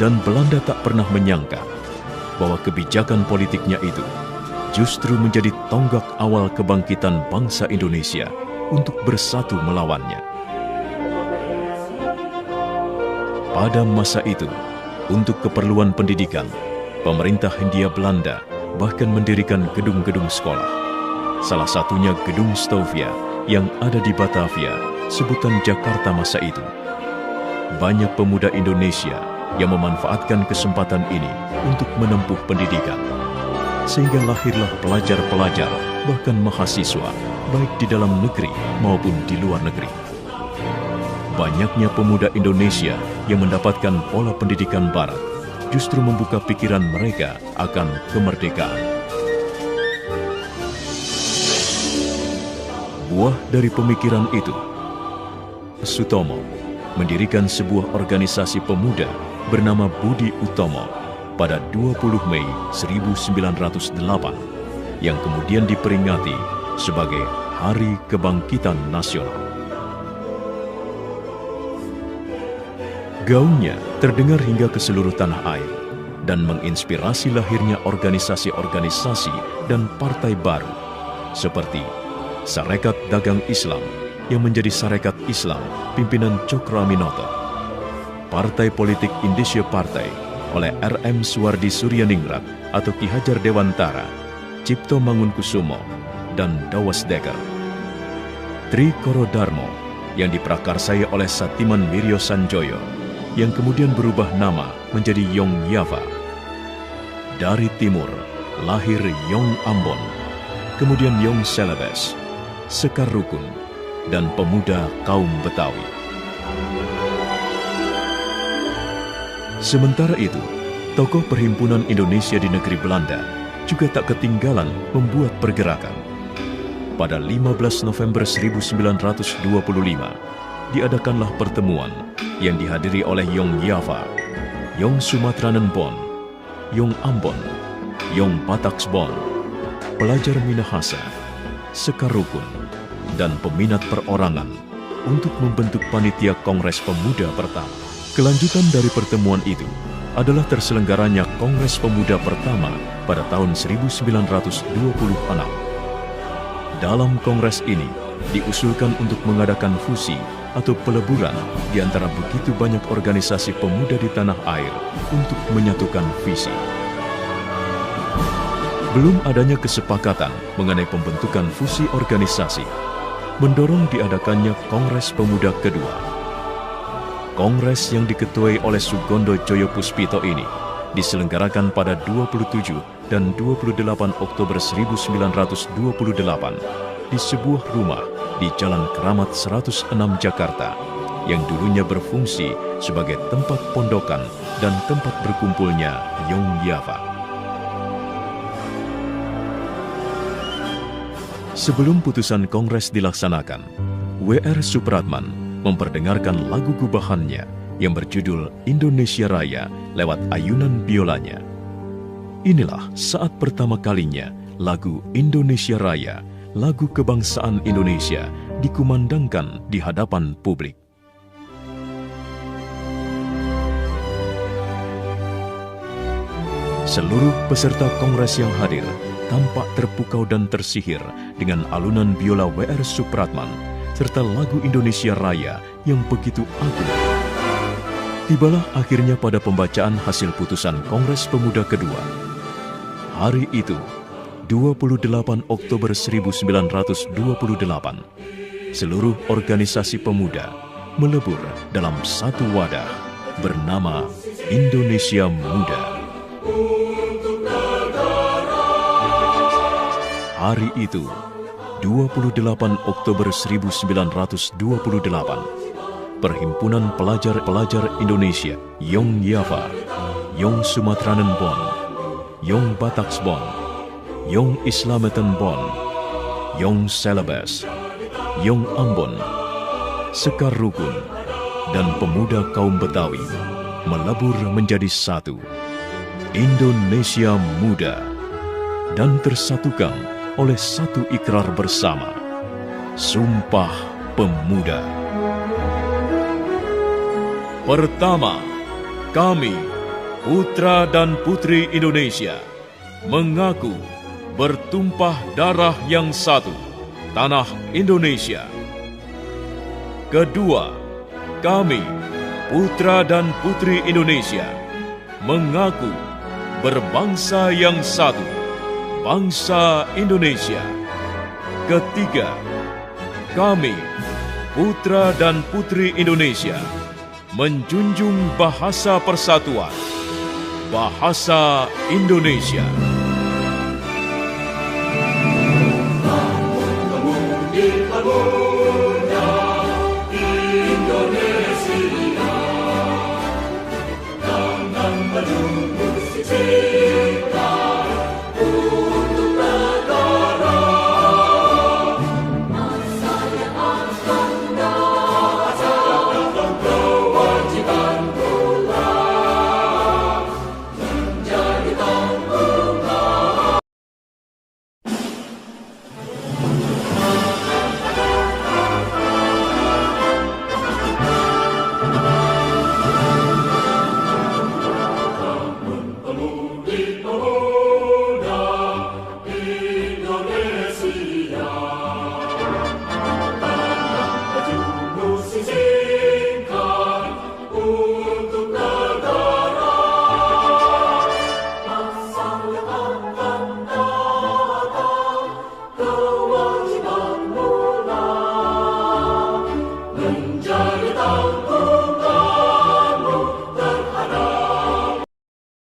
Dan Belanda tak pernah menyangka bahwa kebijakan politiknya itu justru menjadi tonggak awal kebangkitan bangsa Indonesia untuk bersatu melawannya. Pada masa itu, untuk keperluan pendidikan, pemerintah Hindia Belanda bahkan mendirikan gedung-gedung sekolah. Salah satunya Gedung Stovia yang ada di Batavia, sebutan Jakarta masa itu. Banyak pemuda Indonesia yang memanfaatkan kesempatan ini untuk menempuh pendidikan. Sehingga lahirlah pelajar-pelajar, bahkan mahasiswa, baik di dalam negeri maupun di luar negeri. Banyaknya pemuda Indonesia yang mendapatkan pola pendidikan Barat justru membuka pikiran mereka akan kemerdekaan. Buah dari pemikiran itu, Sutomo mendirikan sebuah organisasi pemuda bernama Budi Utomo pada 20 Mei 1908 yang kemudian diperingati sebagai Hari Kebangkitan Nasional. Gaungnya terdengar hingga ke seluruh tanah air dan menginspirasi lahirnya organisasi-organisasi dan partai baru seperti Sarekat Dagang Islam yang menjadi Sarekat Islam pimpinan Cokroaminoto, Partai Politik Indonesia Partai oleh R.M. Suwardi Suryaningrat atau Ki Hajar Dewantara, Cipto Mangunkusumo, dan Dawas Dekker. Trikoro Darmo yang diprakarsai oleh Satiman Wiryo Sanjoyo yang kemudian berubah nama menjadi Yong Yava. Dari timur lahir Yong Ambon, kemudian Yong Celebes, Sekar Rukun, dan pemuda kaum Betawi. Sementara itu, tokoh Perhimpunan Indonesia di negeri Belanda juga tak ketinggalan membuat pergerakan. Pada 15 November 1925, diadakanlah pertemuan yang dihadiri oleh Yong Yava, Yong Sumatranen Bon, Yong Ambon, Yong Pataksbon, pelajar Minahasa, Sekar Rukun, dan peminat perorangan untuk membentuk panitia Kongres Pemuda pertama. Kelanjutan dari pertemuan itu adalah terselenggaranya Kongres Pemuda pertama pada tahun 1926. Dalam kongres ini diusulkan untuk mengadakan fusi atau peleburan di antara begitu banyak organisasi pemuda di tanah air untuk menyatukan visi. Belum adanya kesepakatan mengenai pembentukan fusi organisasi mendorong diadakannya Kongres Pemuda kedua. Kongres yang diketuai oleh Sugondo Joyo Puspito ini diselenggarakan pada 27 dan 28 Oktober 1928 di sebuah rumah di Jalan Keramat 106 Jakarta yang dulunya berfungsi sebagai tempat pondokan dan tempat berkumpulnya Yong Yava. Sebelum putusan Kongres dilaksanakan, W.R. Supratman memperdengarkan lagu gubahannya yang berjudul Indonesia Raya lewat ayunan biolanya. Inilah saat pertama kalinya lagu Indonesia Raya, lagu kebangsaan Indonesia, dikumandangkan di hadapan publik. Seluruh peserta kongres yang hadir tampak terpukau dan tersihir dengan alunan biola W.R. Supratman serta lagu Indonesia Raya yang begitu agung. Tibalah akhirnya pada pembacaan hasil putusan Kongres Pemuda kedua. Hari itu, 28 Oktober 1928, seluruh organisasi pemuda melebur dalam satu wadah bernama Indonesia Muda. Hari itu, 28 Oktober 1928, Perhimpunan Pelajar-Pelajar Indonesia, Yong Yava, Yong Sumatranen Bon, Yong Pataksbon, Yong Islameten Bon, Yong Celebes, Yong Ambon, Sekar Rukun, dan pemuda kaum Betawi melebur menjadi satu, Indonesia Muda, dan tersatukan oleh satu ikrar bersama, Sumpah Pemuda. Pertama, kami putra dan putri Indonesia mengaku bertumpah darah yang satu, tanah Indonesia. Kedua, kami, putra dan putri Indonesia, mengaku berbangsa yang satu, bangsa Indonesia. Ketiga, kami, putra dan putri Indonesia, menjunjung bahasa persatuan, bahasa Indonesia.